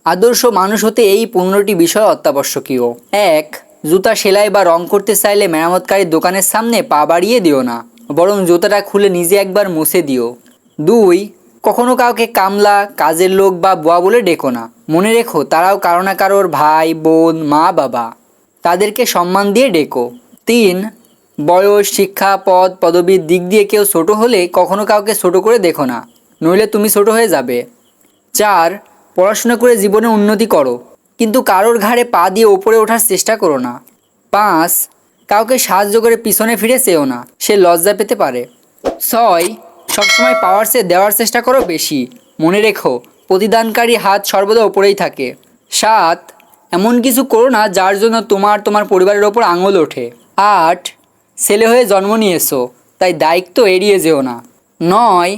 আদর্শ মানুষ হতে এই 15টি বিষয় অত্যাবশ্যকীয়। 1. জুতা সেলাই বা রং করতে চাইলে মেরামতকারীর দোকানের সামনে পা বাড়িয়ে দিও না, বরং জুতাটা খুলে নিজে একবার মুছে দিও। 2. কখনো কাউকে কামলা, কাজের লোক বা বুয়া বলে ডেকো না। মনে রেখো তারাও কারো না কারোর ভাই, বোন, মা, বাবা। তাদেরকে সম্মান দিয়ে ডেকো। 3. বয়স, শিক্ষা, পদ, পদবীর দিক দিয়ে কেউ ছোট হলে কখনো কাউকে ছোট করে দেখো না, নইলে তুমি ছোট হয়ে যাবে। 4. পড়াশোনা করে জীবনে উন্নতি করো, কিন্তু কারোর ঘাড়ে পা দিয়ে ওপরে ওঠার চেষ্টা করো না। 5. কাউকে সাহায্য করে পিছনে ফিরে চেও না, সে লজ্জা পেতে পারে। 6. সবসময় পাওয়ার চেয়ে দেওয়ার চেষ্টা করো বেশি, মনে রেখো প্রতিদানকারী হাত সর্বদা ওপরেই থাকে। 7. এমন কিছু করো না যার জন্য তোমার পরিবারের ওপর আঙুল ওঠে। 8. ছেলে হয়ে জন্ম নিয়েছো, তাই দায়িত্ব এড়িয়ে যেও না। 9.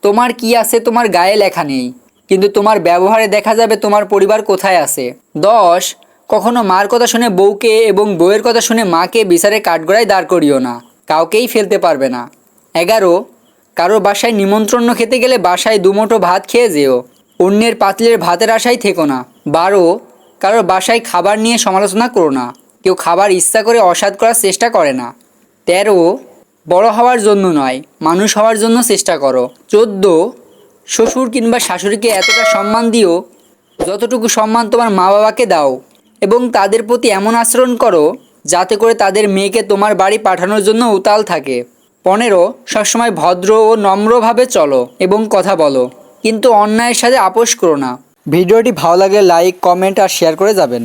তোমার কি আছে তোমার গায়ে লেখা নেই, কিন্তু তোমার ব্যবহারে দেখা যাবে তোমার পরিবার কোথায় আছে। 10. কখনো মার কথা শুনে বউকে এবং বউয়ের কথা শুনে মাকে বিচারের কাঠগড়ায় দাঁড় করিও না, কাউকেই ফেলতে পারবে না। 11. কারোর বাসায় নিমন্ত্রণ খেতে গেলে বাসায় দুমুঠো ভাত খেয়ে যেও, অন্যের পাতিলের ভাতের আশায় থেকো না। 12. কারোর বাসায় খাবার নিয়ে সমালোচনা করো না, কেউ খাবার ইচ্ছা করে অসাধ করার চেষ্টা করে না। 13. বড় হওয়ার জন্য নয়, মানুষ হওয়ার জন্য চেষ্টা করো। 14. শ্বশুর কিংবা শাশুড়িকে এতটা সম্মান দিও যতটুকু সম্মান তোমার মা বাবাকে দাও, এবং তাদের প্রতি এমন আচরণ করো যাতে করে তাদের মেয়েকে তোমার বাড়ি পাঠানোর জন্য উতাল থাকে। 15. সবসময় ভদ্র ও নম্রভাবে চলো এবং কথা বলো, কিন্তু অন্যায়ের সাথে আপোষ করো না। ভিডিওটি ভালো লাগলে লাইক, কমেন্ট আর শেয়ার করে যাবেন।